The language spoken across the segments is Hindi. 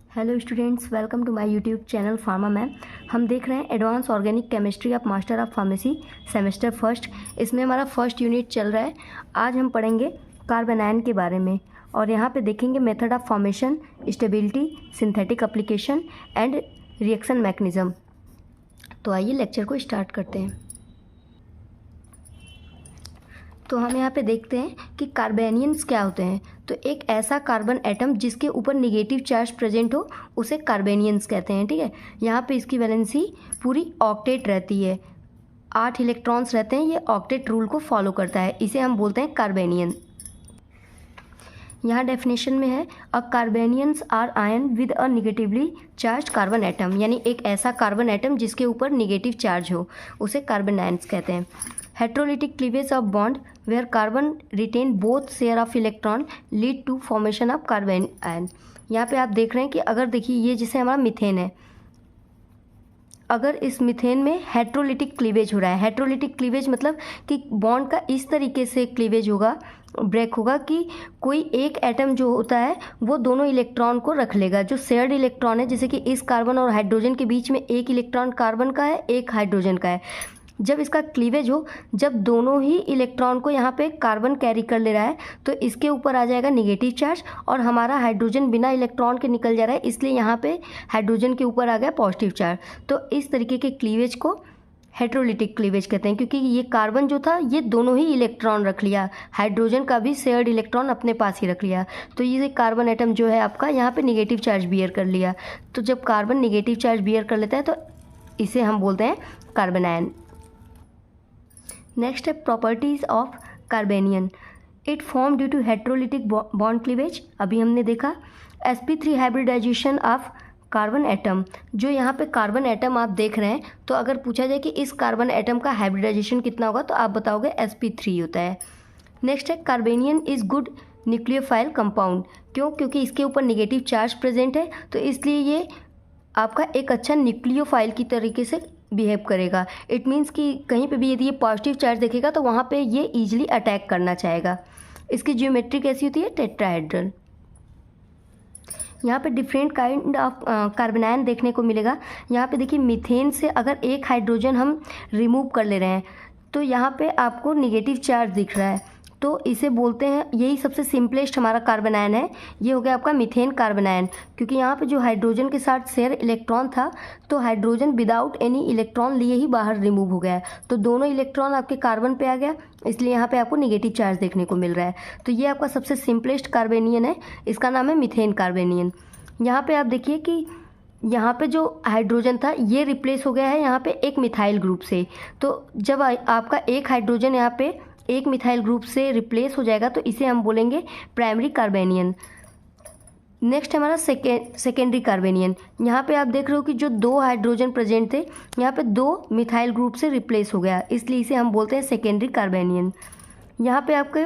Hello students, welcome to my YouTube channel pharma ma'am. हम देख रहे हैं advance organic chemistry of master of pharmacy semester first. इसमें हमारा फर्स्ट यूनिट चल रहा है। आज हम पढ़ेंगे कार्बेनाइन के बारे में और यहाँ पे देखेंगे method of formation, stability, synthetic application and reaction mechanism. तो आइए लेक्चर को स्टार्ट करते हैं। तो हम यहाँ पे देखते हैं कि कार्बेनियंस क्या होते हैं। तो एक ऐसा कार्बन एटम जिसके ऊपर निगेटिव चार्ज प्रेजेंट हो उसे कार्बेनियंस कहते हैं। ठीक है, यहाँ पे इसकी वैलेंसी पूरी ऑक्टेट रहती है, 8 इलेक्ट्रॉन्स रहते हैं। ये ऑक्टेट रूल को फॉलो करता है, इसे हम बोलते हैं कार्बेनियन। यहाँ डेफिनेशन में है a carbanions are ion with a negatively charge carbon atom, यानी एक ऐसा कार्बन एटम जिसके ऊपर निगेटिव चार्ज हो उसे कार्बेनाइंस कहते हैं। Heterolytic cleavage of bond where carbon retain both share of electron lead to formation of carbanion. यहाँ पे आप देख रहे हैं कि अगर देखिए ये जैसे हमारा मीथेन है, अगर इस मीथेन में हेट्रोलिटिक क्लीवेज हो रहा है, हेट्रोलिटिक क्लीवेज मतलब कि बॉन्ड का इस तरीके से क्लीवेज होगा, ब्रेक होगा कि कोई एक एटम जो होता है वो दोनों इलेक्ट्रॉन को रख लेगा। जो शेयर्ड इलेक्ट्रॉन है, जैसे कि इस कार्बन और हाइड्रोजन के बीच में एक इलेक्ट्रॉन कार्बन का है, एक हाइड्रोजन का है, जब इसका क्लीवेज हो, जब दोनों ही इलेक्ट्रॉन को यहाँ पे कार्बन कैरी कर ले रहा है तो इसके ऊपर आ जाएगा निगेटिव चार्ज और हमारा हाइड्रोजन बिना इलेक्ट्रॉन के निकल जा रहा है, इसलिए यहाँ पे हाइड्रोजन के ऊपर आ गया पॉजिटिव चार्ज। तो इस तरीके के क्लीवेज को हेट्रोलिटिक क्लीवेज कहते हैं, क्योंकि ये कार्बन जो था ये दोनों ही इलेक्ट्रॉन रख लिया, हाइड्रोजन का भी शेयर्ड इलेक्ट्रॉन अपने पास ही रख लिया। तो ये कार्बन एटम जो है आपका यहाँ पे निगेटिव चार्ज बियर कर लिया। तो जब कार्बन निगेटिव चार्ज बियर कर लेता है तो इसे हम बोलते हैं कार्बेनाइन। नेक्स्ट है properties of carbanion. It form due to heterolytic bond cleavage, अभी हमने देखा। sp3 hybridisation of carbon atom, जो यहाँ पे कार्बन एटम आप देख रहे हैं, तो अगर पूछा जाए कि इस कार्बन एटम का हाइब्रिडाइजेशन कितना होगा तो आप बताओगे sp3 होता है। नेक्स्ट है कार्बेनियन इज़ गुड न्यूक्लियोफाइल कंपाउंड। क्यों? क्योंकि इसके ऊपर निगेटिव चार्ज प्रेजेंट है, तो इसलिए ये आपका एक अच्छा न्यूक्लियोफाइल की तरीके से बिहेव करेगा। इट मीन्स कि कहीं पे भी यदि ये पॉजिटिव चार्ज देखेगा तो वहाँ पे ये ईजिली अटैक करना चाहेगा। इसकी ज्योमेट्री कैसी होती है? टेट्राहेड्रल। यहाँ पे डिफरेंट काइंड ऑफ कार्बेनाइन देखने को मिलेगा। यहाँ पे देखिए मीथेन से अगर एक हाइड्रोजन हम रिमूव कर ले रहे हैं तो यहाँ पे आपको निगेटिव चार्ज दिख रहा है, तो इसे बोलते हैं, यही सबसे सिंपलेस्ट हमारा कार्बेनाइन है। ये हो गया आपका मीथेन कार्बेनाइन, क्योंकि यहाँ पे जो हाइड्रोजन के साथ शेयर इलेक्ट्रॉन था तो हाइड्रोजन विदाउट एनी इलेक्ट्रॉन लिए ही बाहर रिमूव हो गया, तो दोनों इलेक्ट्रॉन आपके कार्बन पे आ गया, इसलिए यहाँ पे आपको निगेटिव चार्ज देखने को मिल रहा है। तो ये आपका सबसे सिंपलेस्ट कार्बेनियन है, इसका नाम है मीथेन कार्बेनियन। यहाँ पर आप देखिए कि यहाँ पे जो हाइड्रोजन था ये रिप्लेस हो गया है यहाँ पे एक मिथाइल ग्रुप से। तो जब आपका एक हाइड्रोजन यहाँ पे एक मिथाइल ग्रुप से रिप्लेस हो जाएगा तो इसे हम बोलेंगे प्राइमरी कार्बेनियन। नेक्स्ट हमारा सेकेंडरी कार्बेनियन। यहाँ पे आप देख रहे हो कि जो 2 हाइड्रोजन प्रेजेंट थे यहाँ पे 2 मिथाइल ग्रुप से रिप्लेस हो गया, इसलिए इसे हम बोलते हैं सेकेंडरी कार्बेनियन। यहाँ पे आपके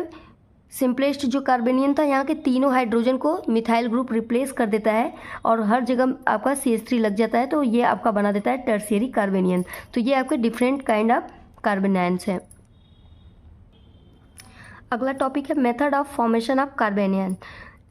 सिंपलेस्ट जो कार्बेनियन था, यहाँ के तीनों हाइड्रोजन को मिथाइल ग्रुप रिप्लेस कर देता है और हर जगह आपका CH3 लग जाता है, तो ये आपका बना देता है टर्शियरी कार्बेनियन। तो ये आपके डिफरेंट काइंड ऑफ कार्बेनाइंस हैं। अगला टॉपिक है method of formation of carbanion.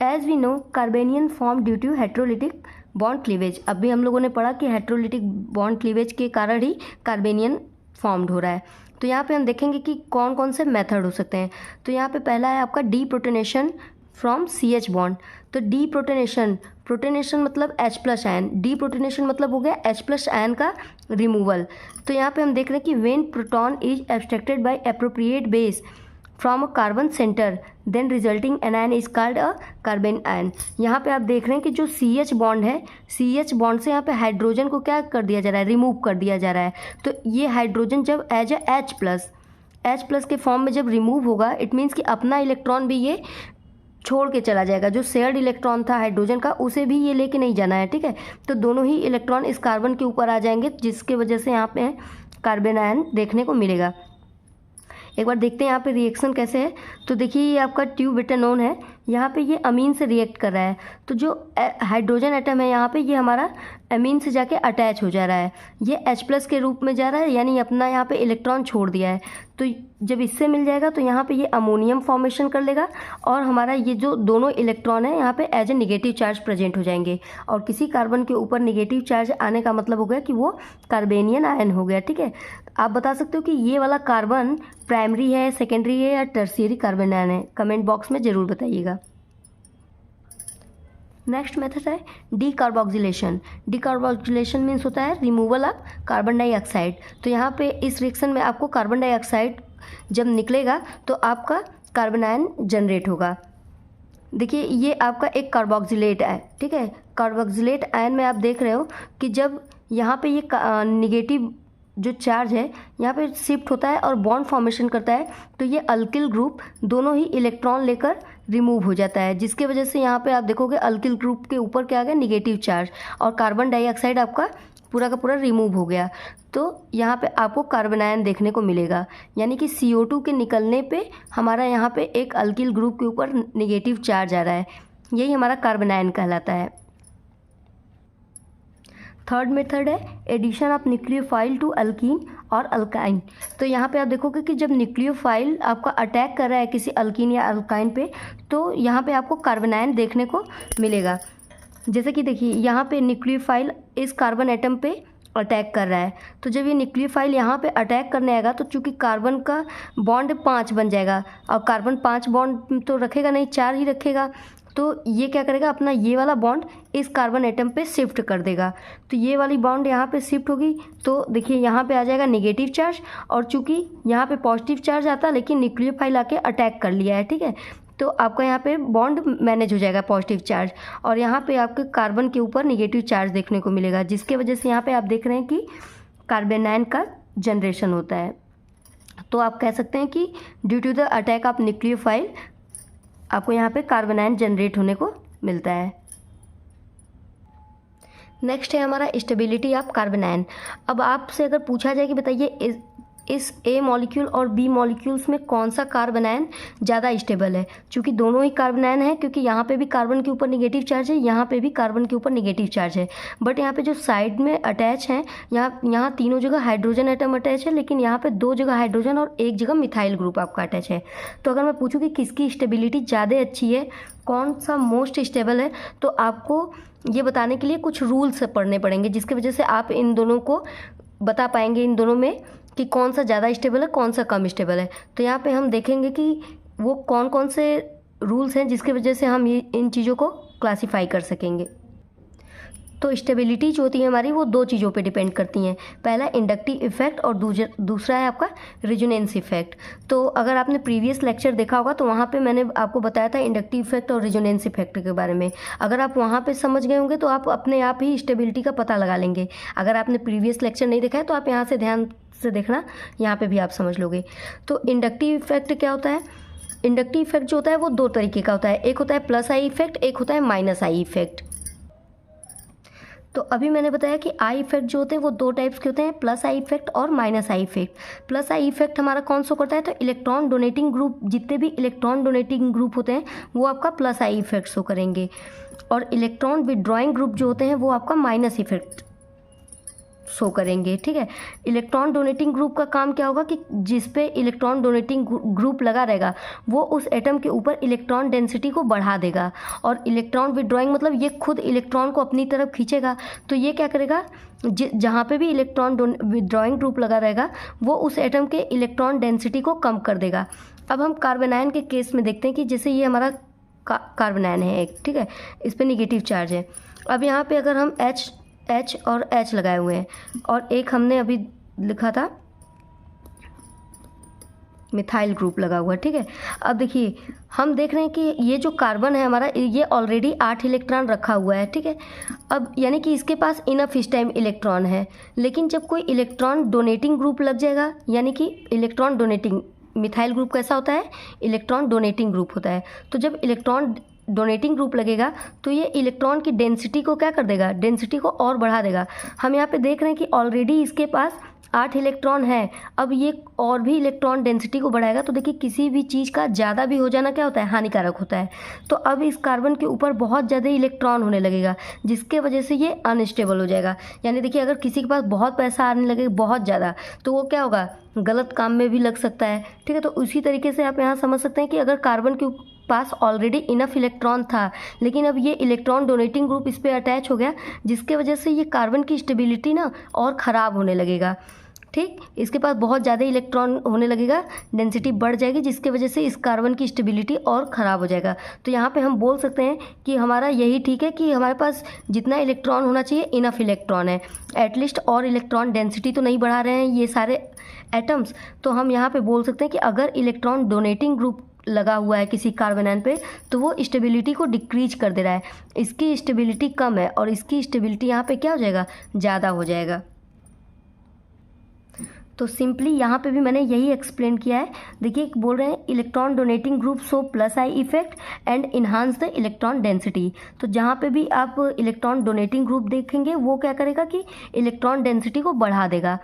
As we know carbanion form due to heterolytic bond cleavage. अभी हम लोगों ने पढ़ा कि हेट्रोलिटिक बॉन्ड क्लीवेज के कारण ही कार्बेनियन फॉर्म्ड हो रहा है। तो यहाँ पे हम देखेंगे कि कौन कौन से मेथड हो सकते हैं। तो यहाँ पे पहला है आपका D protonation from CH bond. तो डी प्रोटोनेशन, प्रोटोनेशन मतलब H+ आयन, डी प्रोटोनेशन मतलब हो गया H+ आयन का रिमूवल। तो यहाँ पे हम देख रहे हैं कि when proton is abstracted by appropriate base from a carbon centre then resulting anion is called a carbanion. यहाँ पे आप देख रहे हैं कि जो CH बॉन्ड है, CH बॉन्ड से यहाँ पे हाइड्रोजन को क्या कर दिया जा रहा है? रिमूव कर दिया जा रहा है। तो ये हाइड्रोजन जब एज H+ के फॉर्म में जब रिमूव होगा, इट मीन्स कि अपना इलेक्ट्रॉन भी ये छोड़ के चला जाएगा। जो शेयर्ड इलेक्ट्रॉन था हाइड्रोजन का उसे भी ये लेके नहीं जाना है, ठीक है। तो दोनों ही इलेक्ट्रॉन इस कार्बन के ऊपर आ जाएंगे, जिसके वजह से यहाँ पे कार्बन आयन देखने को मिलेगा। एक बार देखते हैं यहाँ पे रिएक्शन कैसे है। तो देखिए ये आपका ट्यूब बेटानोन है, यहाँ पे ये अमीन से रिएक्ट कर रहा है, तो जो हाइड्रोजन एटम है यहाँ पे ये हमारा अमीन से जाके अटैच हो जा रहा है, ये H+ के रूप में जा रहा है, यानी अपना यहाँ पे इलेक्ट्रॉन छोड़ दिया है। तो जब इससे मिल जाएगा तो यहाँ पे ये अमोनियम फॉर्मेशन कर लेगा और हमारा ये जो दोनों इलेक्ट्रॉन है यहाँ पे as a negative charge present हो जाएंगे, और किसी कार्बन के ऊपर निगेटिव चार्ज आने का मतलब हो गया कि वो कार्बेनियन आयन हो गया। ठीक है, आप बता सकते हो कि ये वाला कार्बन प्राइमरी है, सेकेंडरी है या टर्शियरी कार्बन आयन है, कमेंट बॉक्स में ज़रूर बताइएगा। नेक्स्ट मेथड है डीकार्बोक्सिलेशन। डीकार्बोक्सिलेशन मीन्स होता है रिमूवल ऑफ कार्बन डाइऑक्साइड। तो यहाँ पे इस रिएक्शन में आपको कार्बन डाइऑक्साइड जब निकलेगा तो आपका कार्बन आयन जनरेट होगा। देखिए ये आपका एक कार्बोक्सिलेट है, ठीक है। कार्बोक्सिलेट आयन में आप देख रहे हो कि जब यहाँ पे ये निगेटिव जो चार्ज है यहाँ पे शिफ्ट होता है और बॉन्ड फॉर्मेशन करता है, तो ये अल्किल ग्रुप दोनों ही इलेक्ट्रॉन लेकर रिमूव हो जाता है, जिसके वजह से यहाँ पे आप देखोगे अल्किल ग्रुप के ऊपर क्या आ गया, निगेटिव चार्ज, और कार्बन डाइऑक्साइड आपका पूरा का पूरा रिमूव हो गया। तो यहाँ पे आपको कार्बन आयन देखने को मिलेगा, यानी कि CO2 के निकलने पे हमारा यहाँ पे एक अल्किल ग्रुप के ऊपर निगेटिव चार्ज आ रहा है, यही हमारा कार्बन आयन कहलाता है। थर्ड मेथड है addition of nucleophile to alkene और अल्काइन। तो यहाँ पे आप देखोगे कि जब न्यूक्लियोफाइल आपका अटैक कर रहा है किसी अल्कीन या अल्काइन पे, तो यहाँ पे आपको कार्बन आयन देखने को मिलेगा। जैसे कि देखिए यहाँ पे न्यूक्लियोफाइल इस कार्बन एटम पे अटैक कर रहा है, तो जब ये न्यूक्लियोफाइल यहाँ पे अटैक करने आएगा तो चूँकि कार्बन का बॉन्ड 5 बन जाएगा, और कार्बन 5 बॉन्ड तो रखेगा नहीं, 4 ही रखेगा, तो ये क्या करेगा, अपना ये वाला बॉन्ड इस कार्बन एटम पे शिफ्ट कर देगा। तो ये वाली बॉन्ड यहाँ पे शिफ्ट होगी, तो देखिए यहाँ पे आ जाएगा नेगेटिव चार्ज, और चूँकि यहाँ पे पॉजिटिव चार्ज आता लेकिन न्यूक्लियोफाइल आके अटैक कर लिया है, ठीक है, तो आपका यहाँ पे बॉन्ड मैनेज हो जाएगा पॉजिटिव चार्ज, और यहाँ पे आपके कार्बन के ऊपर नेगेटिव चार्ज देखने को मिलेगा, जिसके वजह से यहाँ पे आप देख रहे हैं कि कार्बन आयन का जनरेशन होता है। तो आप कह सकते हैं कि due to the attack of nucleophile आपको यहाँ पे कार्बन आयन जनरेट होने को मिलता है। नेक्स्ट है हमारा स्टेबिलिटी ऑफ कार्बन आयन। अब आपसे अगर पूछा जाए कि बताइए इस A मॉलिक्यूल और B मॉलिक्यूल्स में कौन सा कार्बन आयन ज़्यादा स्टेबल है, क्योंकि दोनों ही कार्बन आयन है, क्योंकि यहाँ पे भी कार्बन के ऊपर निगेटिव चार्ज है, यहाँ पे भी कार्बन के ऊपर निगेटिव चार्ज है, बट यहाँ पे जो साइड में अटैच हैं, यहाँ तीनों जगह हाइड्रोजन एटम अटैच है, लेकिन यहाँ पे 2 जगह हाइड्रोजन और 1 जगह मिथाइल ग्रुप आपका अटैच है। तो अगर मैं पूछूँ कि किसकी स्टेबिलिटी ज़्यादा अच्छी है, कौन सा मोस्ट स्टेबल है, तो आपको ये बताने के लिए कुछ रूल्स पढ़ने पड़ेंगे, जिसकी वजह से आप इन दोनों को बता पाएंगे, इन दोनों में कि कौन सा ज़्यादा स्टेबल है, कौन सा कम स्टेबल है। तो यहाँ पे हम देखेंगे कि वो कौन कौन से रूल्स हैं जिसकी वजह से हम इन चीज़ों को क्लासीफाई कर सकेंगे। तो स्टेबिलिटी जो होती है हमारी, वो 2 चीज़ों पे डिपेंड करती हैं। पहला इंडक्टिव इफेक्ट और दूसरा है आपका रेजोनेंस इफेक्ट। तो अगर आपने प्रीवियस लेक्चर देखा होगा तो वहाँ पे मैंने आपको बताया था इंडक्टिव इफेक्ट और रेजोनेंस इफेक्ट के बारे में। अगर आप वहाँ पे समझ गए होंगे तो आप अपने आप ही स्टेबिलिटी का पता लगा लेंगे। अगर आपने प्रीवियस लेक्चर नहीं देखा है तो आप यहाँ से ध्यान से देखना, यहाँ पे भी आप समझ लोगे। तो इंडक्टिव इफेक्ट क्या होता है? इंडक्टिव इफेक्ट जो होता है वो 2 तरीके का होता है, एक होता है प्लस आई इफेक्ट, एक होता है माइनस आई इफेक्ट। तो अभी मैंने बताया कि आई इफेक्ट जो होते हैं वो 2 टाइप्स के होते हैं, प्लस आई इफेक्ट और minus I effect. Plus I effect हमारा कौन सा करता है, तो इलेक्ट्रॉन डोनेटिंग ग्रुप, जितने भी इलेक्ट्रॉन डोनेटिंग ग्रुप होते हैं वो आपका प्लस आई इफेक्ट शो करेंगे, और इलेक्ट्रॉन विड्रॉइंग ग्रुप जो होते हैं वो आपका माइनस इफेक्ट शो करेंगे, ठीक है। इलेक्ट्रॉन डोनेटिंग ग्रुप का काम क्या होगा कि जिस पे इलेक्ट्रॉन डोनेटिंग ग्रुप लगा रहेगा वो उस एटम के ऊपर इलेक्ट्रॉन डेंसिटी को बढ़ा देगा, और इलेक्ट्रॉन विड्रॉइंग मतलब ये खुद इलेक्ट्रॉन को अपनी तरफ खींचेगा। तो ये क्या करेगा, जहाँ पे भी इलेक्ट्रॉन विड्रॉइंग ग्रुप लगा रहेगा वो उस एटम के इलेक्ट्रॉन डेंसिटी को कम कर देगा। अब हम कार्बन आयन के केस में देखते हैं कि जैसे ये हमारा कार्बन आयन है एक, ठीक है, इस पर निगेटिव चार्ज है। अब यहाँ पे अगर हम H और H लगाए हुए हैं, और एक हमने अभी लिखा था मिथाइल ग्रुप लगा हुआ, ठीक है। अब देखिए हम देख रहे हैं कि ये जो कार्बन है हमारा, ये ऑलरेडी 8 इलेक्ट्रॉन रखा हुआ है, ठीक है। अब यानी कि इसके पास इनफ इस टाइम इलेक्ट्रॉन है, लेकिन जब कोई इलेक्ट्रॉन डोनेटिंग ग्रुप लग जाएगा, यानी कि इलेक्ट्रॉन डोनेटिंग, मिथाइल ग्रुप कैसा होता है, इलेक्ट्रॉन डोनेटिंग ग्रुप होता है। तो जब इलेक्ट्रॉन डोनेटिंग ग्रुप लगेगा तो ये इलेक्ट्रॉन की डेंसिटी को क्या कर देगा, डेंसिटी को और बढ़ा देगा। हम यहाँ पे देख रहे हैं कि ऑलरेडी इसके पास 8 इलेक्ट्रॉन है, अब ये और भी इलेक्ट्रॉन डेंसिटी को बढ़ाएगा। तो देखिए किसी भी चीज़ का ज़्यादा भी हो जाना क्या होता है, हानिकारक होता है। तो अब इस कार्बन के ऊपर बहुत ज़्यादा इलेक्ट्रॉन होने लगेगा, जिसके वजह से ये अनस्टेबल हो जाएगा। यानी देखिए अगर किसी के पास बहुत पैसा आने लगे बहुत ज़्यादा, तो वो क्या होगा, गलत काम में भी लग सकता है। ठीक है, तो उसी तरीके से आप यहाँ समझ सकते हैं कि अगर कार्बन के पास ऑलरेडी इनफ इलेक्ट्रॉन था, लेकिन अब ये इलेक्ट्रॉन डोनेटिंग ग्रुप इस पर अटैच हो गया, जिसके वजह से ये कार्बन की स्टेबिलिटी ना और ख़राब होने लगेगा। ठीक, इसके पास बहुत ज़्यादा इलेक्ट्रॉन होने लगेगा, डेंसिटी बढ़ जाएगी, जिसके वजह से इस कार्बन की स्टेबिलिटी और ख़राब हो जाएगा। तो यहाँ पे हम बोल सकते हैं कि हमारा यही ठीक है कि हमारे पास जितना इलेक्ट्रॉन होना चाहिए इनफ इलेक्ट्रॉन है, एटलीस्ट। और इलेक्ट्रॉन डेंसिटी तो नहीं बढ़ा रहे हैं ये सारे एटम्स। तो हम यहाँ पे बोल सकते हैं कि अगर इलेक्ट्रॉन डोनेटिंग ग्रुप लगा हुआ है किसी कार्बन आयन पे, तो वो स्टेबिलिटी को डिक्रीज कर दे रहा है। इसकी स्टेबिलिटी कम है और इसकी स्टेबिलिटी यहाँ पे क्या हो जाएगा, ज़्यादा हो जाएगा। तो सिंपली यहाँ पे भी मैंने यही एक्सप्लेन किया है। देखिए बोल रहे हैं electron donating group show plus I effect and enhance the electron density. तो जहाँ पे भी आप इलेक्ट्रॉन डोनेटिंग ग्रुप देखेंगे वो क्या करेगा कि इलेक्ट्रॉन डेंसिटी को बढ़ा देगा।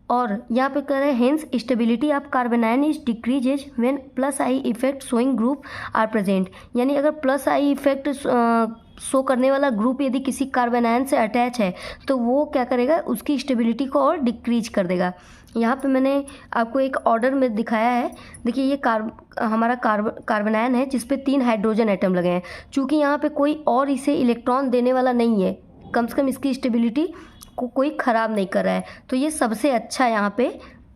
और यहाँ पे कह रहे हैं hence stability of carbanion is decreases when plus I effect showing group are present. यानी अगर प्लस आई इफेक्ट शो करने वाला ग्रुप यदि किसी कार्बन आयन से अटैच है, तो वो क्या करेगा, उसकी स्टेबिलिटी को और डिक्रीज कर देगा। यहाँ पे मैंने आपको एक ऑर्डर में दिखाया है। देखिए ये हमारा कार्बन आयन है जिसपे 3 हाइड्रोजन एटम लगे हैं। चूँकि यहाँ पे कोई और इसे इलेक्ट्रॉन देने वाला नहीं है, कम से कम इसकी स्टेबिलिटी को कोई ख़राब नहीं कर रहा है, तो ये सबसे अच्छा यहाँ पे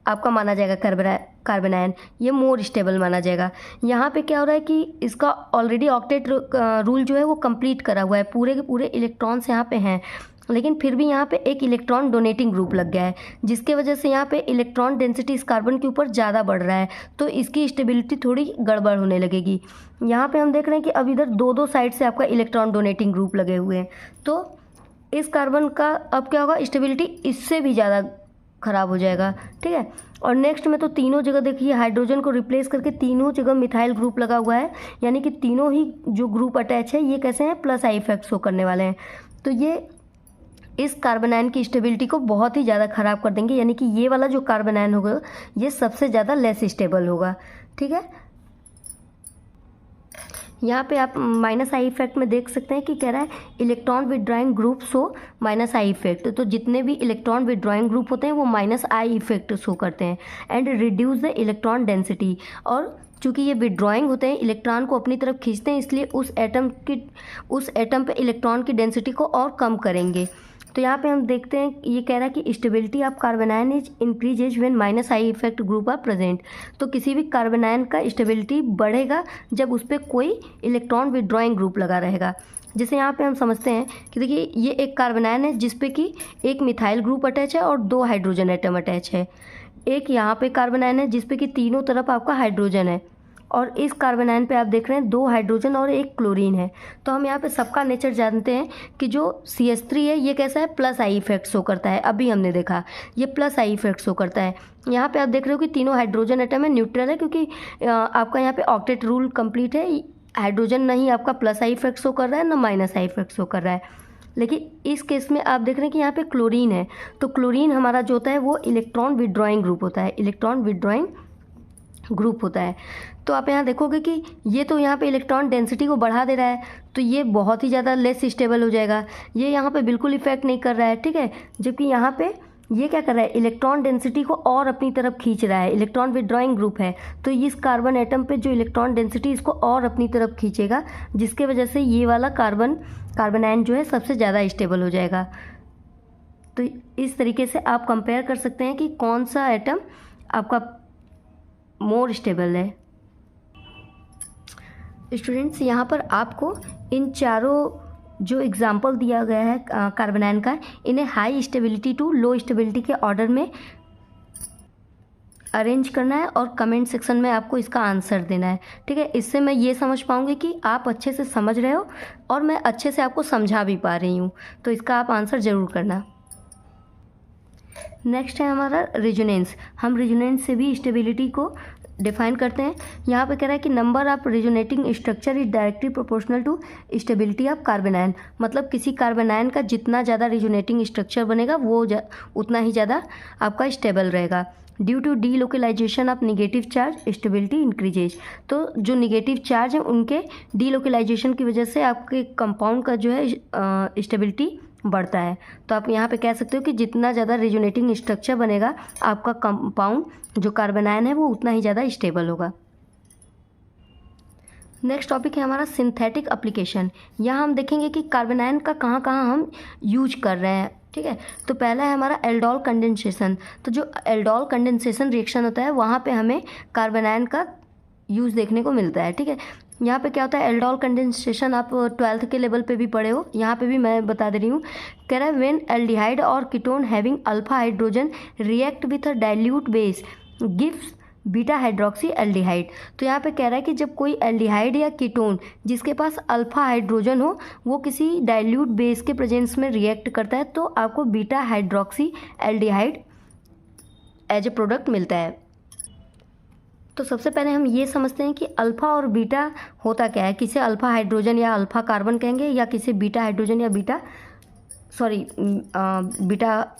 आपका माना जाएगा कार्बन आयन, ये मोर स्टेबल माना जाएगा। यहाँ पे क्या हो रहा है कि इसका ऑलरेडी ऑक्टेट रूल जो है वो कंप्लीट करा हुआ है, पूरे के पूरे इलेक्ट्रॉन्स यहाँ पे हैं, लेकिन फिर भी यहाँ पे एक इलेक्ट्रॉन डोनेटिंग ग्रुप लग गया है, जिसके वजह से यहाँ पे इलेक्ट्रॉन डेंसिटी इस कार्बन के ऊपर ज़्यादा बढ़ रहा है, तो इसकी स्टेबिलिटी थोड़ी गड़बड़ होने लगेगी। यहाँ पे हम देख रहे हैं कि अब इधर दो साइड से आपका इलेक्ट्रॉन डोनेटिंग ग्रुप लगे हुए हैं, तो इस कार्बन का अब क्या होगा, स्टेबिलिटी इससे भी ज़्यादा ख़राब हो जाएगा। ठीक है, और नेक्स्ट में तो तीनों जगह देखिए हाइड्रोजन को रिप्लेस करके तीनों जगह मिथाइल ग्रुप लगा हुआ है, यानी कि तीनों ही जो ग्रुप अटैच है ये कैसे हैं, प्लस आई इफेक्ट शो करने वाले हैं। तो ये इस कार्बन आयन की स्टेबिलिटी को बहुत ही ज़्यादा ख़राब कर देंगे, यानी कि ये वाला जो कार्बन आयन होगा ये सबसे ज़्यादा लेस स्टेबल होगा। ठीक है, यहाँ पे आप माइनस आई इफेक्ट में देख सकते हैं कि कह रहा है electron withdrawing group show minus I effect. तो जितने भी इलेक्ट्रॉन विड्रॉइंग ग्रुप होते हैं वो माइनस आई इफेक्ट शो करते हैं and reduce the electron density. और चूँकि ये विड्रॉइंग होते हैं, इलेक्ट्रॉन को अपनी तरफ खींचते हैं, इसलिए उस एटम पे इलेक्ट्रॉन की डेंसिटी को और कम करेंगे। तो यहाँ पे हम देखते हैं ये कह रहा है कि stability of carbanion is increases when minus I effect group are present. तो किसी भी कार्बन आयन का स्टेबिलिटी बढ़ेगा जब उस पर कोई इलेक्ट्रॉन विड्रॉइंग ग्रुप लगा रहेगा। जैसे यहाँ पे हम समझते हैं कि देखिए ये एक कार्बन आयन है जिसपे कि एक मिथाइल ग्रुप अटैच है और 2 हाइड्रोजन एटम अटैच है। एक यहाँ पे कार्बन आयन है जिसपे कि तीनों तरफ आपका हाइड्रोजन है, और इस कार्बन आयन पे आप देख रहे हैं 2 हाइड्रोजन और 1 क्लोरीन है। तो हम यहाँ पे सबका नेचर जानते हैं कि जो CH3 है ये कैसा है, प्लस आई इफेक्ट शो करता है। अभी हमने देखा ये प्लस आई इफेक्ट शो करता है। यहाँ पे आप देख रहे हो कि तीनों हाइड्रोजन एटम है, न्यूट्रल है, क्योंकि आपका यहाँ पे ऑक्टेट रूल कंप्लीट है। हाइड्रोजन नहीं आपका प्लस आई इफेक्ट शो कर रहा है ना माइनस आई इफेक्ट शो कर रहा है। लेकिन इस केस में आप देख रहे हैं कि यहाँ पे क्लोरीन है, तो क्लोरीन हमारा जो होता है वो इलेक्ट्रॉन विड्रॉइंग ग्रुप होता है, इलेक्ट्रॉन विड्रॉइंग ग्रुप होता है। तो आप यहाँ देखोगे कि ये तो यहाँ पे इलेक्ट्रॉन डेंसिटी को बढ़ा दे रहा है, तो ये बहुत ही ज़्यादा लेस स्टेबल हो जाएगा। ये यहाँ पे बिल्कुल इफेक्ट नहीं कर रहा है, ठीक है, जबकि यहाँ पे ये क्या कर रहा है, इलेक्ट्रॉन डेंसिटी को और अपनी तरफ खींच रहा है। इलेक्ट्रॉन विड्रॉइंग ग्रुप है, तो इस कार्बन एटम पे जो इलेक्ट्रॉन डेंसिटी इसको और अपनी तरफ खींचेगा, जिसके वजह से ये वाला कार्बन आयन जो है सबसे ज़्यादा स्टेबल हो जाएगा। तो इस तरीके से आप कंपेयर कर सकते हैं कि कौन सा एटम आपका मोर स्टेबल है। स्टूडेंट्स यहाँ पर आपको इन चारों जो एग्जाम्पल दिया गया है कार्बन आयन का, इन्हें high stability to low stability के ऑर्डर में अरेंज करना है और कमेंट सेक्शन में आपको इसका आंसर देना है। ठीक है, इससे मैं ये समझ पाऊँगी कि आप अच्छे से समझ रहे हो और मैं अच्छे से आपको समझा भी पा रही हूँ, तो इसका आप आंसर ज़रूर करना। नेक्स्ट है हमारा रेजोनेंस। हम रेजोनेंस से भी स्टेबिलिटी को डिफाइन करते हैं। यहाँ पे कह रहा है कि number of resonating structure is directly proportional to stability of carbanion. मतलब किसी कार्बन आयन का जितना ज़्यादा रेजोनेटिंग स्ट्रक्चर बनेगा वो उतना ही ज़्यादा आपका स्टेबल रहेगा। Due to delocalisation of negative charge stability increases. तो जो निगेटिव चार्ज है उनके डी लोकलाइजेशन की वजह से आपके कंपाउंड का जो है स्टेबिलिटी बढ़ता है। तो आप यहाँ पे कह सकते हो कि जितना ज़्यादा रेजोनेटिंग स्ट्रक्चर बनेगा आपका कंपाउंड जो कार्बन आयन है वो उतना ही ज़्यादा स्टेबल होगा। नेक्स्ट टॉपिक है हमारा सिंथेटिक एप्लीकेशन। यहाँ हम देखेंगे कि कार्बन आयन का कहाँ कहाँ हम यूज कर रहे हैं। ठीक है, तो पहला है हमारा एल्डोल कंडेंसेशन। तो जो एल्डोल कंडेंसेशन रिएक्शन होता है वहाँ पे हमें कार्बन आयन का यूज़ देखने को मिलता है। ठीक है, यहाँ पे क्या होता है, एल्डोल कंडेंसेशन आप 12th के लेवल पे भी पढ़े हो, यहाँ पे भी मैं बता दे रही हूँ। कह रहा है व्हेन एल्डिहाइड और ketone having alpha hydrogen react with a dilute base gives beta hydroxy aldehyde. तो यहाँ पे कह रहा है कि जब कोई एल्डिहाइड या कीटोन जिसके पास अल्फा हाइड्रोजन हो वो किसी डाइल्यूट बेस के प्रेजेंस में रिएक्ट करता है तो आपको beta hydroxy aldehyde as a product मिलता है। तो सबसे पहले हम ये समझते हैं कि अल्फ़ा और बीटा होता क्या है। किसे अल्फ़ा हाइड्रोजन या अल्फ़ा कार्बन कहेंगे या किसे बीटा हाइड्रोजन या बीटा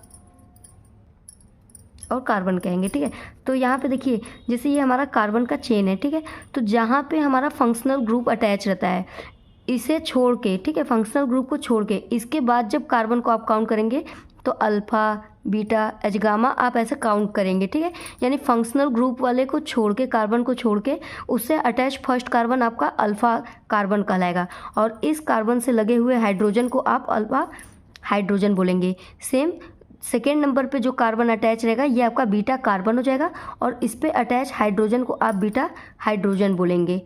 और कार्बन कहेंगे। ठीक है, तो यहाँ पे देखिए जैसे ये हमारा कार्बन का चेन है। ठीक है, तो जहाँ पे हमारा फंक्शनल ग्रुप अटैच रहता है इसे छोड़ के, ठीक है, फंक्शनल ग्रुप को छोड़ के इसके बाद जब कार्बन को आप काउंट करेंगे तो अल्फ़ा बीटा एच गामा आप ऐसे काउंट करेंगे। ठीक है, यानी फंक्शनल ग्रुप वाले को छोड़ के, कार्बन को छोड़ के उससे अटैच फर्स्ट कार्बन आपका अल्फ़ा कार्बन कहलाएगा और इस कार्बन से लगे हुए हाइड्रोजन को आप अल्फ़ा हाइड्रोजन बोलेंगे। सेम सेकेंड नंबर पे जो कार्बन अटैच रहेगा ये आपका बीटा कार्बन हो जाएगा और इस पे अटैच हाइड्रोजन को आप बीटा हाइड्रोजन बोलेंगे।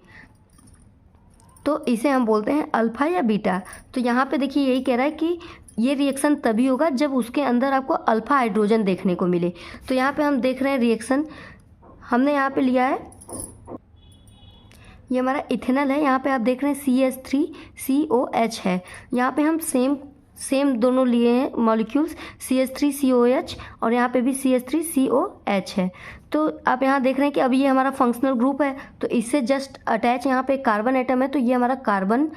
तो इसे हम बोलते हैं अल्फ़ा या बीटा। तो यहाँ पे देखिए यही कह रहा है कि ये रिएक्शन तभी होगा जब उसके अंदर आपको अल्फ़ा हाइड्रोजन देखने को मिले। तो यहाँ पे हम देख रहे हैं रिएक्शन हमने यहाँ पे लिया है, ये हमारा इथेनॉल है। यहाँ पे आप देख रहे हैं CH3COH है। यहाँ पे हम सेम दोनों लिए हैं मॉलिक्यूल्स CH3COH और यहाँ पे भी CH3COH है। तो आप यहाँ देख रहे हैं कि अभी ये हमारा फंक्शनल ग्रुप है तो इससे जस्ट अटैच यहाँ पे कार्बन एटम है तो ये हमारा कार्बन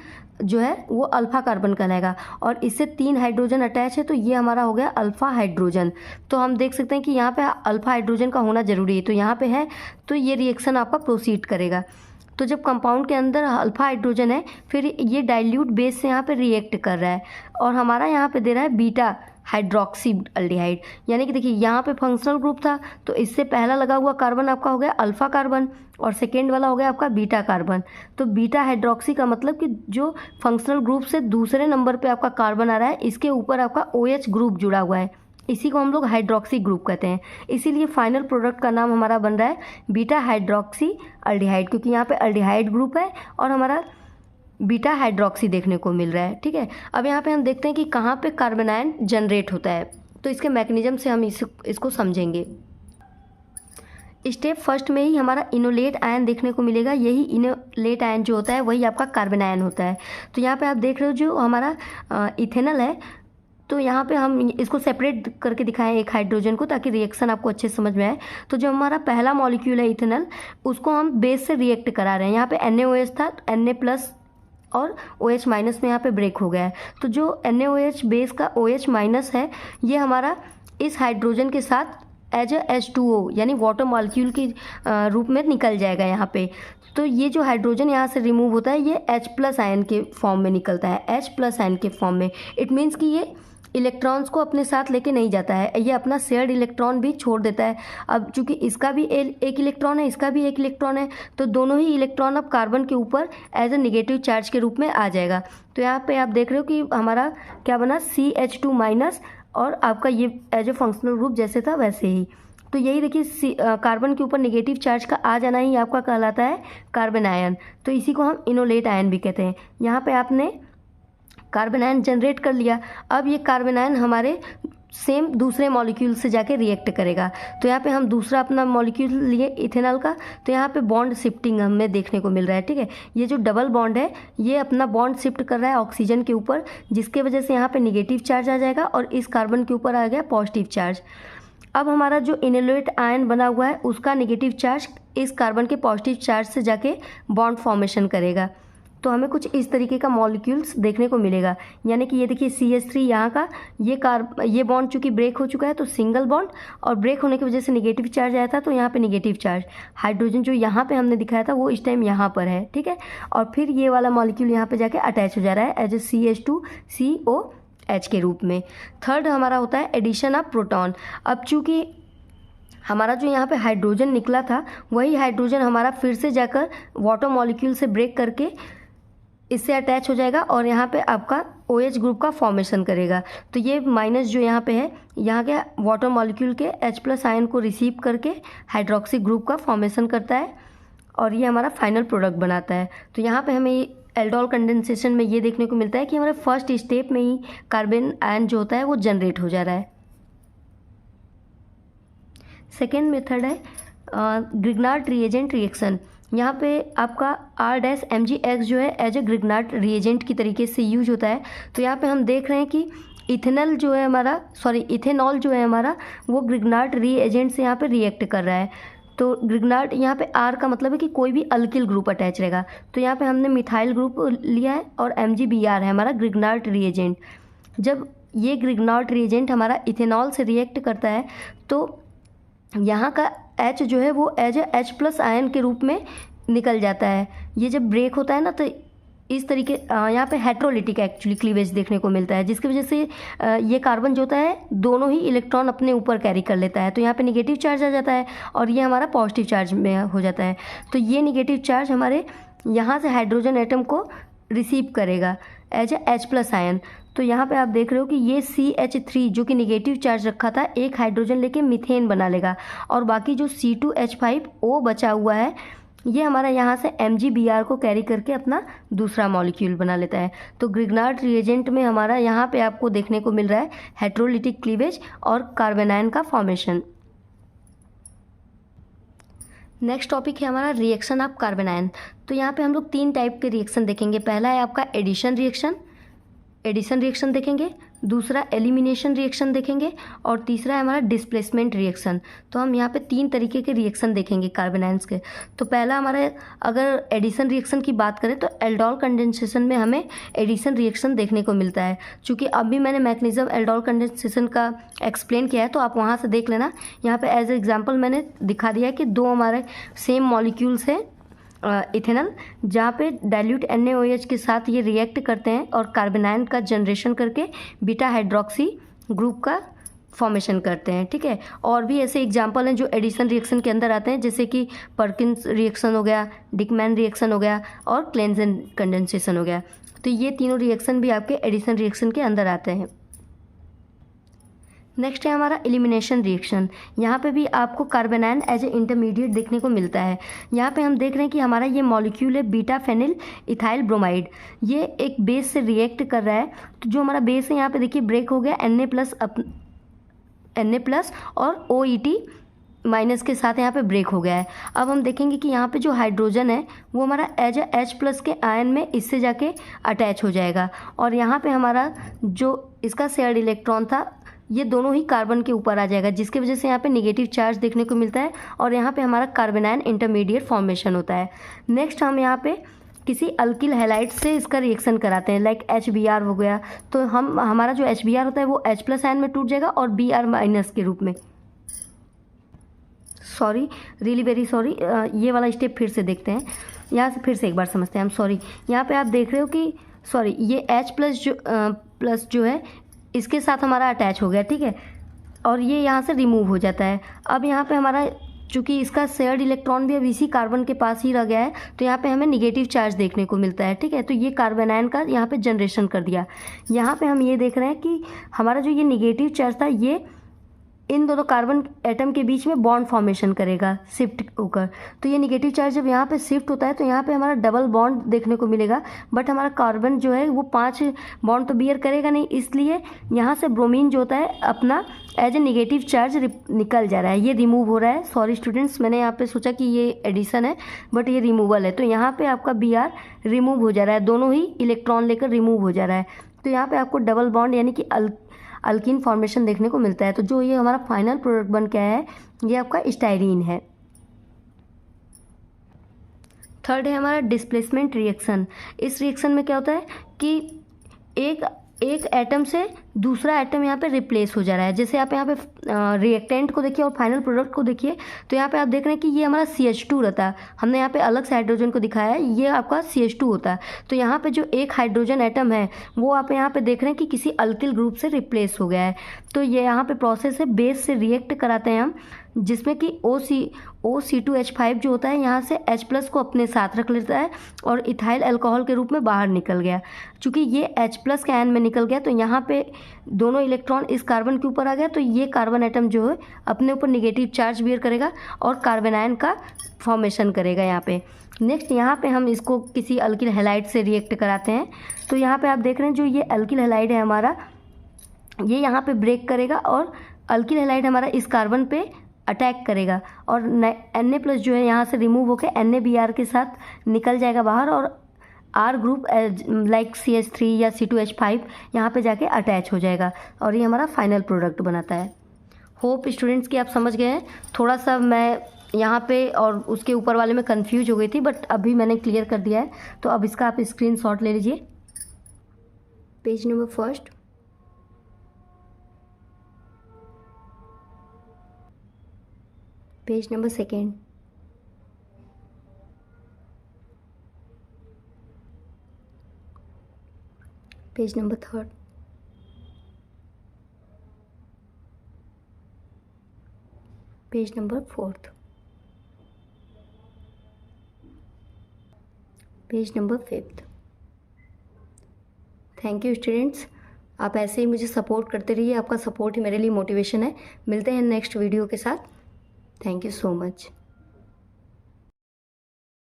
जो है वो अल्फ़ा कार्बन कहलाएगा और इससे 3 हाइड्रोजन अटैच है तो ये हमारा हो गया अल्फ़ा हाइड्रोजन। तो हम देख सकते हैं कि यहाँ पे अल्फ़ा हाइड्रोजन का होना ज़रूरी है, तो यहाँ पे है तो ये रिएक्शन आपका प्रोसीड करेगा। तो जब कंपाउंड के अंदर अल्फ़ा हाइड्रोजन है फिर ये डाइल्यूट बेस से यहाँ पे रिएक्ट कर रहा है और हमारा यहाँ पे दे रहा है बीटा हाइड्रोक्सी एल्डिहाइड। यानी कि देखिए यहाँ पे फंक्शनल ग्रुप था तो इससे पहला लगा हुआ कार्बन आपका हो गया अल्फ़ा कार्बन और सेकेंड वाला हो गया आपका बीटा कार्बन। तो बीटा हाइड्रोक्सी का मतलब कि जो फंक्शनल ग्रुप से दूसरे नंबर पे आपका कार्बन आ रहा है इसके ऊपर आपका OH ग्रुप जुड़ा हुआ है, इसी को हम लोग हाइड्रोक्सी ग्रुप कहते हैं। इसीलिए फाइनल प्रोडक्ट का नाम हमारा बन रहा है बीटा हाइड्रोक्सी एल्डिहाइड, क्योंकि यहाँ पे एल्डिहाइड ग्रुप है और हमारा बीटा हाइड्रोक्सी देखने को मिल रहा है। ठीक है, अब यहाँ पे हम देखते हैं कि कहाँ पे कार्बन आयन जनरेट होता है, तो इसके मैकेनिज्म से हम इसको समझेंगे। स्टेप फर्स्ट में ही हमारा इनोलेट आयन देखने को मिलेगा। यही इनोलेट आयन जो होता है वही आपका कार्बन आयन होता है। तो यहाँ पे आप देख रहे हो जो हमारा इथेनॉल है, तो यहाँ पे हम इसको सेपरेट करके दिखाएं एक हाइड्रोजन को ताकि रिएक्शन आपको अच्छे समझ में आए। तो जो हमारा पहला मॉलिक्यूल है इथेनॉल उसको हम बेस से रिएक्ट करा रहे हैं। यहाँ पे NaOH था तो Na+ और OH- में यहाँ पे ब्रेक हो गया है। तो जो NaOH बेस का OH- है ये हमारा इस हाइड्रोजन के साथ एज H2O यानी वाटर मॉलिक्यूल के रूप में निकल जाएगा यहाँ पे। तो ये जो हाइड्रोजन यहाँ से रिमूव होता है ये H+ आयन के फॉर्म में निकलता है, H+ आयन के फॉर्म में। इट मीन्स कि ये इलेक्ट्रॉन्स को अपने साथ लेके नहीं जाता है, ये अपना शेयर्ड इलेक्ट्रॉन भी छोड़ देता है। अब चूंकि इसका भी एक इलेक्ट्रॉन है, इसका भी एक इलेक्ट्रॉन है, तो दोनों ही इलेक्ट्रॉन अब कार्बन के ऊपर एज ए नेगेटिव चार्ज के रूप में आ जाएगा। तो यहाँ पे आप देख रहे हो कि हमारा क्या बना CH2- और आपका ये एज ए फंक्शनल ग्रुप जैसे था वैसे ही। तो यही देखिए कार्बन के ऊपर नेगेटिव चार्ज का आ जाना ही आपका कहलाता है कार्बन आयन। तो इसी को हम इनोलेट आयन भी कहते हैं। यहाँ पे आपने कार्बन आयन जनरेट कर लिया, अब ये कार्बन आयन हमारे सेम दूसरे मॉलिक्यूल से जाके रिएक्ट करेगा। तो यहाँ पे हम दूसरा अपना मॉलिक्यूल लिए इथेनॉल का, तो यहाँ पे बॉन्ड शिफ्टिंग हमें देखने को मिल रहा है। ठीक है, ये जो डबल बॉन्ड है ये अपना बॉन्ड शिफ्ट कर रहा है ऑक्सीजन के ऊपर, जिसके वजह से यहाँ पे निगेटिव चार्ज आ जाएगा और इस कार्बन के ऊपर आ गया पॉजिटिव चार्ज। अब हमारा जो इनोलेट आयन बना हुआ है उसका नेगेटिव चार्ज इस कार्बन के पॉजिटिव चार्ज से जाके बॉन्ड फॉर्मेशन करेगा। तो हमें कुछ इस तरीके का मॉलिक्यूल्स देखने को मिलेगा, यानी कि ये देखिए CH3 यहाँ का ये बॉन्ड चूँकि ब्रेक हो चुका है तो सिंगल बॉन्ड, और ब्रेक होने की वजह से नेगेटिव चार्ज आया था तो यहाँ पे नेगेटिव चार्ज। हाइड्रोजन जो यहाँ पे हमने दिखाया था वो इस टाइम यहाँ पर है, ठीक है। और फिर ये वाला मॉलिक्यूल यहाँ पे जाके अटैच हो जा रहा है एज ए CH2COH के रूप में। थर्ड हमारा होता है एडिशन ऑफ प्रोटॉन। अब चूँकि हमारा जो यहाँ पे हाइड्रोजन निकला था वही हाइड्रोजन हमारा फिर से जाकर वाटर मॉलिक्यूल से ब्रेक करके इससे अटैच हो जाएगा और यहाँ पे आपका OH ग्रुप का फॉर्मेशन करेगा। तो ये माइनस जो यहाँ पे है, यहाँ के वाटर मॉलिक्यूल के H+ आयन को रिसीव करके हाइड्रोक्सी ग्रुप का फॉर्मेशन करता है और ये हमारा फाइनल प्रोडक्ट बनाता है। तो यहाँ पे हमें एल्डोल कंडेंसेशन में ये देखने को मिलता है कि हमारे फर्स्ट स्टेप में ही कार्बन आयन जो होता है वो जनरेट हो जा रहा है। सेकेंड मेथड है ग्रिग्नार्ड रिएजेंट रिएक्शन। यहाँ पे आपका R-MgX जो है एज ए ग्रिग्नार्ड रिएजेंट की तरीके से यूज होता है। तो यहाँ पे हम देख रहे हैं कि इथेनॉल जो है हमारा वो ग्रिग्नार्ड रिएजेंट से यहाँ पे रिएक्ट कर रहा है। तो ग्रिग्नार्ड यहाँ पे R का मतलब है कि कोई भी अल्किल ग्रुप अटैच रहेगा। तो यहाँ पे हमने मिथाइल ग्रुप लिया है और MgBr है हमारा ग्रिग्नार्ड रिएजेंट। जब ये ग्रिग्नार्ड रिएजेंट हमारा इथेनॉल से रिएक्ट करता है तो यहाँ का H जो है वो एज ए H+ आयन के रूप में निकल जाता है। ये जब ब्रेक होता है ना तो इस तरीके यहाँ पे हेट्रोलिटिक एक्चुअली क्लीवेज देखने को मिलता है, जिसकी वजह से ये कार्बन जो होता है दोनों ही इलेक्ट्रॉन अपने ऊपर कैरी कर लेता है। तो यहाँ पे नेगेटिव चार्ज आ जाता है और ये हमारा पॉजिटिव चार्ज में हो जाता है। तो ये नेगेटिव चार्ज हमारे यहाँ से हाइड्रोजन एटम को रिसीव करेगा एज ए H+ आयन। तो यहाँ पे आप देख रहे हो कि ये CH3 जो कि नेगेटिव चार्ज रखा था एक हाइड्रोजन लेके मीथेन बना लेगा और बाकी जो C2H5O बचा हुआ है ये हमारा यहाँ से MgBr को कैरी करके अपना दूसरा मॉलिक्यूल बना लेता है। तो ग्रिग्नार्ड रिएजेंट में हमारा यहाँ पे आपको देखने को मिल रहा है हेट्रोलिटिक क्लीवेज और कार्बन आयन का फॉर्मेशन। नेक्स्ट टॉपिक है हमारा रिएक्शन ऑफ कार्बन आयन। तो यहाँ पे हम लोग 3 टाइप के रिएक्शन देखेंगे। पहला है आपका एडिशन रिएक्शन देखेंगे, दूसरा एलिमिनेशन रिएक्शन देखेंगे और तीसरा है हमारा डिस्प्लेसमेंट रिएक्शन। तो हम यहाँ पे 3 तरीके के रिएक्शन देखेंगे कार्बन आयन्स के। तो पहला हमारा अगर एडिशन रिएक्शन की बात करें तो एल्डोल कंडेंसेशन में हमें एडिशन रिएक्शन देखने को मिलता है। चूँकि अभी मैंने मैकेनिज्म एल्डोल कंडेंसेशन का एक्सप्लेन किया है तो आप वहाँ से देख लेना। यहाँ पे एज एग्जाम्पल मैंने दिखा दिया है कि 2 हमारे सेम मॉलिक्यूल्स हैं इथेनॉल, जहाँ पे डाइल्यूट NaOH के साथ ये रिएक्ट करते हैं और कार्बन आयन का जनरेशन करके बीटा हाइड्रोक्सी ग्रुप का फॉर्मेशन करते हैं, ठीक है। और भी ऐसे एग्जांपल हैं जो एडिशन रिएक्शन के अंदर आते हैं, जैसे कि पर्किंस रिएक्शन हो गया, डिकमैन रिएक्शन हो गया और क्लेंजन कंडेंसेशन हो गया। तो ये तीनों रिएक्शन भी आपके एडिशन रिएक्शन के अंदर आते हैं। नेक्स्ट है हमारा एलिमिनेशन रिएक्शन। यहाँ पे भी आपको carbanion as a intermediate देखने को मिलता है। यहाँ पे हम देख रहे हैं कि हमारा ये मॉलिक्यूल है बीटा फेनिल इथाइल ब्रोमाइड, ये एक बेस से रिएक्ट कर रहा है। तो जो हमारा बेस है यहाँ पे देखिए ब्रेक हो गया Na+ और OET- के साथ यहाँ पे ब्रेक हो गया है। अब हम देखेंगे कि यहाँ पे जो हाइड्रोजन है वो हमारा एज ए H+ के आयन में इससे जाके अटैच हो जाएगा और यहाँ पे हमारा जो इसका शेयर्ड इलेक्ट्रॉन था ये दोनों ही कार्बन के ऊपर आ जाएगा, जिसकी वजह से यहाँ पे नेगेटिव चार्ज देखने को मिलता है और यहाँ पे हमारा कार्बन आयन इंटरमीडिएट फॉर्मेशन होता है। नेक्स्ट हम यहाँ पे किसी अल्किल हैलाइड से इसका रिएक्शन कराते हैं, लाइक HBr हो गया। तो हमारा जो HBr होता है वो H+ आयन में टूट जाएगा और Br- के रूप में, सॉरी रियली वेरी सॉरी, ये वाला स्टेप फिर से देखते हैं, यहाँ से फिर से एक बार समझते हैं हम। सॉरी, यहाँ पे आप देख रहे हो कि सॉरी ये H+ जो है इसके साथ हमारा अटैच हो गया, ठीक है, और ये यहाँ से रिमूव हो जाता है। अब यहाँ पे हमारा चूँकि इसका शेयर्ड इलेक्ट्रॉन भी अब इसी कार्बन के पास ही रह गया है तो यहाँ पे हमें निगेटिव चार्ज देखने को मिलता है, ठीक है। तो ये कार्बन आयन का यहाँ पे जनरेशन कर दिया। यहाँ पे हम ये देख रहे हैं कि हमारा जो ये निगेटिव चार्ज था ये इन दोनों कार्बन एटम के बीच में बॉन्ड फॉर्मेशन करेगा शिफ्ट होकर। तो ये निगेटिव चार्ज जब यहाँ पे शिफ्ट होता है तो यहाँ पे हमारा डबल बॉन्ड देखने को मिलेगा, बट हमारा कार्बन जो है वो 5 बॉन्ड तो बियर करेगा नहीं, इसलिए यहाँ से ब्रोमीन जो होता है अपना एज ए निगेटिव चार्ज निकल जा रहा है, ये रिमूव हो रहा है। सॉरी स्टूडेंट्स, मैंने यहाँ पे सोचा कि ये एडिशन है बट ये रिमूवल है। तो यहाँ पे आपका Br रिमूव हो जा रहा है, दोनों ही इलेक्ट्रॉन लेकर रिमूव हो जा रहा है। तो यहाँ पे आपको डबल बॉन्ड यानी कि अल्कीन फॉर्मेशन देखने को मिलता है। तो जो ये हमारा फाइनल प्रोडक्ट बन के आया है ये आपका स्टाइरीन है। थर्ड है हमारा डिस्प्लेसमेंट रिएक्शन। इस रिएक्शन में क्या होता है कि एक एटम से दूसरा एटम यहाँ पे रिप्लेस हो जा रहा है। जैसे आप यहाँ पे रिएक्टेंट को देखिए और फाइनल प्रोडक्ट को देखिए, तो यहाँ पे आप देख रहे हैं कि ये हमारा CH2 रहता है। हमने यहाँ पे अलग से हाइड्रोजन को दिखाया है, ये आपका CH2 होता है। तो यहाँ पे जो एक हाइड्रोजन एटम है वो आप यहाँ पे देख रहे हैं कि किसी अल्किल ग्रुप से रिप्लेस हो गया है। तो ये यहाँ पे प्रोसेस है, बेस से रिएक्ट कराते हैं हम, जिसमें कि OC2H5 जो होता है यहाँ से H+ को अपने साथ रख लेता है और इथाइल अल्कोहल के रूप में बाहर निकल गया। चूँकि ये H+ के आयन में निकल गया तो यहाँ पे दोनों इलेक्ट्रॉन इस कार्बन के ऊपर आ गया, तो ये कार्बन एटम जो है अपने ऊपर निगेटिव चार्ज बियर करेगा और कार्बन आयन का फॉर्मेशन करेगा यहाँ पे। नेक्स्ट यहाँ पे हम इसको किसी अल्किल हैलाइड से रिएक्ट कराते हैं। तो यहाँ पे आप देख रहे हैं जो ये अल्किल हैलाइड है हमारा, ये यहाँ पे ब्रेक करेगा और अल्किल हैलाइड हमारा इस कार्बन पे अटैक करेगा और Na+ जो है यहाँ से रिमूव होकर NaBr के साथ निकल जाएगा बाहर और R ग्रुप लाइक CH3 या C2H5 यहाँ पे जाके अटैच हो जाएगा और ये हमारा फाइनल प्रोडक्ट बनाता है। होप स्टूडेंट्स कि आप समझ गए हैं। थोड़ा सा मैं यहाँ पे और उसके ऊपर वाले में कंफ्यूज हो गई थी, बट अभी मैंने क्लियर कर दिया है। तो अब इसका आप स्क्रीनशॉट ले लीजिए। Page number first, page number second, page number third, page number fourth, page number fifth. Thank you students, आप ऐसे ही मुझे सपोर्ट करते रहिए। आपका सपोर्ट ही मेरे लिए मोटिवेशन है। मिलते हैं नेक्स्ट वीडियो के साथ। Thank you so much.